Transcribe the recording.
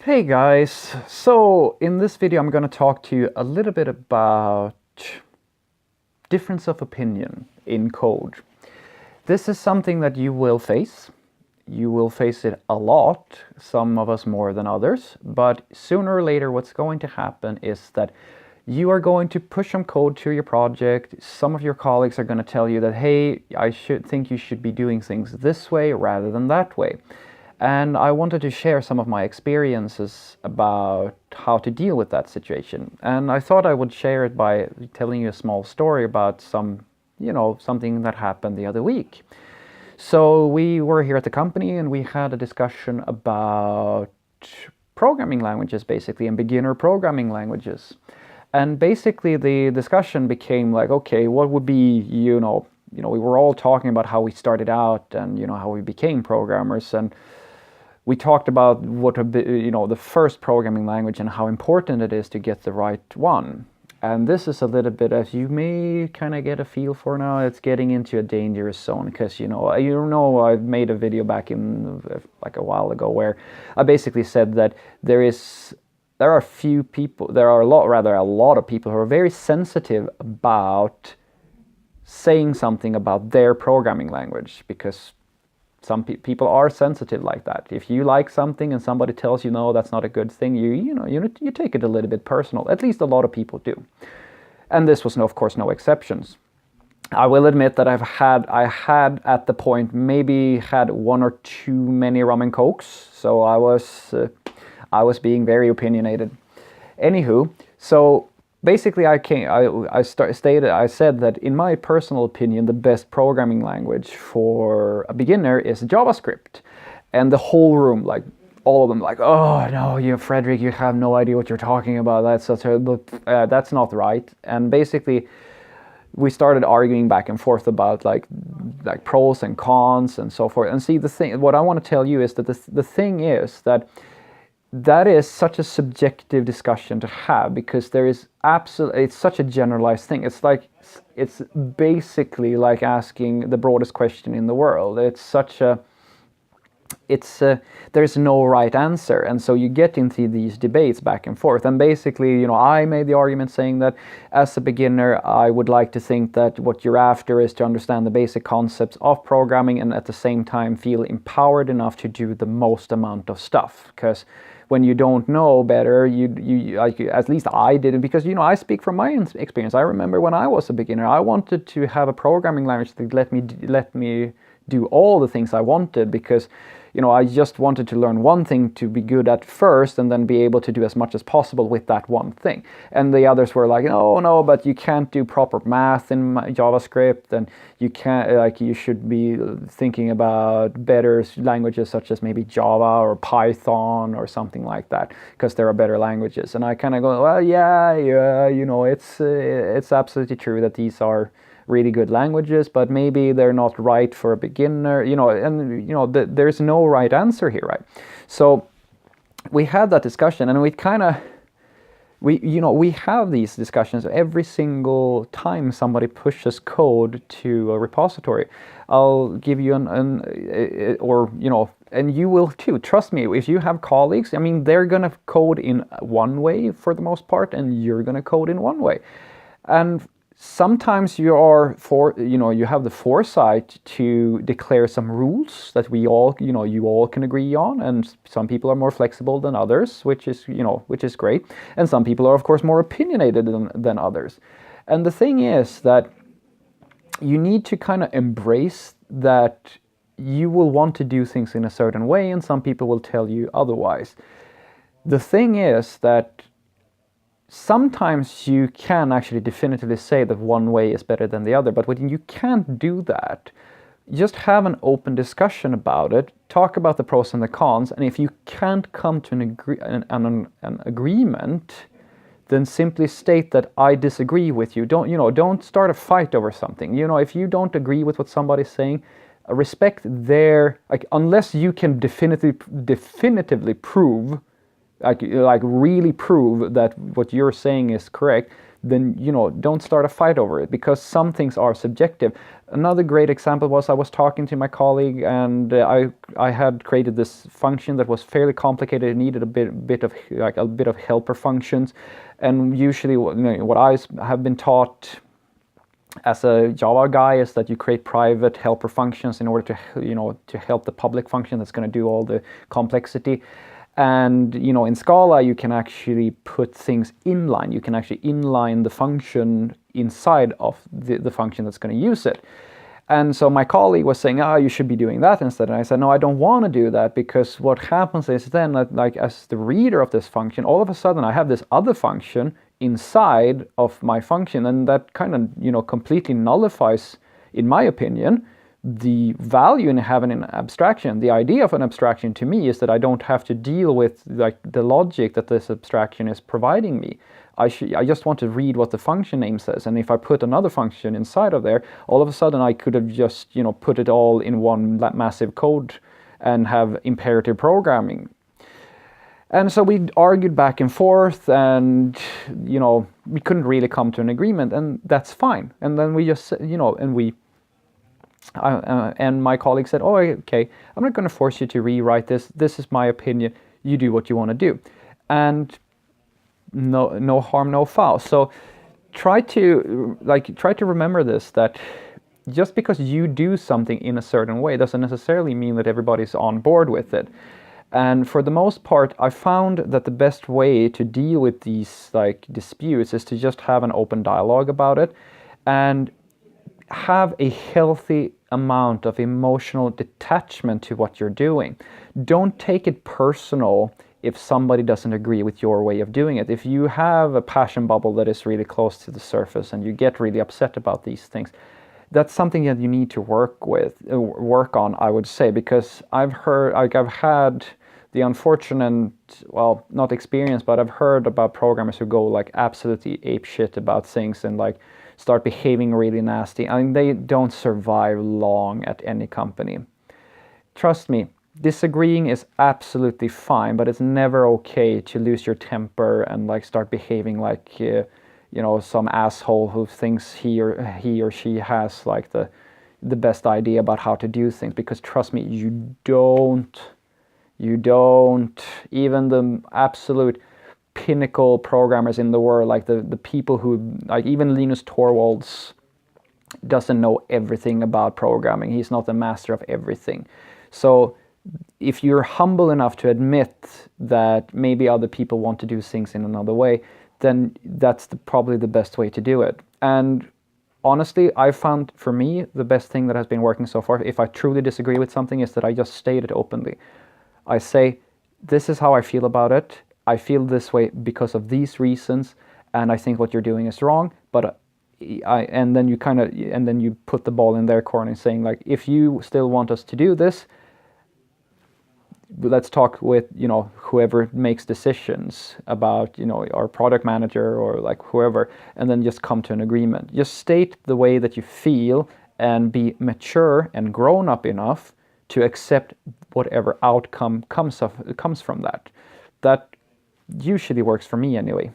Hey guys, so in this video I'm going to talk to you a little bit about difference of opinion in code. This is something that you will face. You will face it a lot, some of us more than others, but sooner or later what's going to happen is that you are going to push some code to your project. Some of your colleagues are going to tell you that, hey, I think you should be doing things this way rather than that way. And I wanted to share some of my experiences about how to deal with that situation. And I thought I would share it by telling you a small story about something that happened the other week. So we were here at the company and we had a discussion about programming languages basically, and beginner programming languages. And basically the discussion became like, okay, what would be, we were all talking about how we started out and, how we became programmers. And we talked about the first programming language and how important it is to get the right one. And this is a little bit, as you may kind of get a feel for now, it's getting into a dangerous zone because, I made a video back in like a while ago where I basically said that there are a lot of people who are very sensitive about saying something about their programming language, because some people are sensitive like that. If you like something and somebody tells you no, that's not a good thing, you take it a little bit personal. At least a lot of people do. And this was of course no exceptions. I will admit that I had at the point maybe had one or too many rum and cokes, so I was being very opinionated. Anywho, so basically I said that in my personal opinion the best programming language for a beginner is JavaScript. And the whole room, like all of them, like, oh no, Fredrik, you have no idea what you're talking about. That's not right. And basically we started arguing back and forth about like pros and cons and so forth. And see, what I want to tell you is that the thing is that is such a subjective discussion to have, because it's such a generalized thing. It's basically like asking the broadest question in the world. There's no right answer, and so you get into these debates back and forth. And basically, I made the argument saying that as a beginner, I would like to think that what you're after is to understand the basic concepts of programming and at the same time feel empowered enough to do the most amount of stuff. Because when you don't know better, at least I didn't, because I speak from my experience. I remember when I was a beginner, I wanted to have a programming language that let me do all the things I wanted, because I just wanted to learn one thing to be good at first and then be able to do as much as possible with that one thing. And the others were like, no, but you can't do proper math in JavaScript, and you can't, you should be thinking about better languages such as maybe Java or Python or something like that, because there are better languages. And I kind of go, well, yeah, it's absolutely true that these are really good languages, but maybe they're not right for a beginner, there's no right answer here, right? So we had that discussion, and we have these discussions every single time somebody pushes code to a repository. I'll give you and you will too, trust me. If you have colleagues, they're gonna code in one way for the most part, and you're gonna code in one way. And sometimes you have the foresight to declare some rules that you all can agree on, and some people are more flexible than others, which is great. And some people are of course more opinionated than others. And the thing is that you need to kind of embrace that you will want to do things in a certain way, and some people will tell you otherwise. The thing is that sometimes you can actually definitively say that one way is better than the other, but when you can't do that, just have an open discussion about it, talk about the pros and the cons, and if you can't come to an agreement, then simply state that I disagree with you. Don't start a fight over something. If you don't agree with what somebody's saying, respect unless you can definitively prove, really prove that what you're saying is correct, then, you know, don't start a fight over it, because some things are subjective. Another great example was I was talking to my colleague, and I had created this function that was fairly complicated. It needed a bit of helper functions, and usually what I have been taught as a Java guy is that you create private helper functions in order to, you know, to help the public function that's going to do all the complexity. And, you know, in Scala you can actually put things inline. You can actually inline the function inside of the function that's going to use it. And so my colleague was saying, you should be doing that instead. And I said, no, I don't want to do that, because what happens is then that, like, as the reader of this function, all of a sudden I have this other function inside of my function, and that kind of, you know, completely nullifies, in my opinion, the value in having an abstraction. The idea of an abstraction to me is that I don't have to deal with, like, the logic that this abstraction is providing me. I just want to read what the function name says, and if I put another function inside of there, all of a sudden I could have just, you know, put it all in one massive code and have imperative programming. And so we argued back and forth, and, you know, we couldn't really come to an agreement, and that's fine. And then we just, you know, and my colleague said, oh, okay, I'm not going to force you to rewrite this. This is my opinion. You do what you want to do. And no harm, no foul. So try to remember this, that just because you do something in a certain way doesn't necessarily mean that everybody's on board with it. And for the most part, I found that the best way to deal with these, like, disputes is to just have an open dialogue about it, and have a healthy amount of emotional detachment to what you're doing. Don't take it personal if somebody doesn't agree with your way of doing it. If you have a passion bubble that is really close to the surface and you get really upset about these things, that's something that you need to work on, I would say, because I've had the unfortunate, well, not experience, but I've heard about programmers who go, like, absolutely apeshit about things and, like, start behaving really nasty. I mean, they don't survive long at any company. Trust me, disagreeing is absolutely fine, but it's never okay to lose your temper and, like, start behaving like, you know, some asshole who thinks he or she has, like, the best idea about how to do things. Because trust me, you don't. Even the absolute pinnacle programmers in the world, like the people who, like, even Linus Torvalds doesn't know everything about programming. He's not the master of everything. So if you're humble enough to admit that maybe other people want to do things in another way, then that's probably the best way to do it. And honestly, I found, for me, the best thing that has been working so far, if I truly disagree with something, is that I just state it openly. I say, this is how I feel about it. I feel this way because of these reasons, and I think what you're doing is wrong. But and then you put the ball in their corner, saying, like, if you still want us to do this, let's talk with, you know, whoever makes decisions about, you know, our product manager or, like, whoever, and then just come to an agreement. Just state the way that you feel and be mature and grown up enough to accept whatever outcome comes from that. That usually works for me anyway.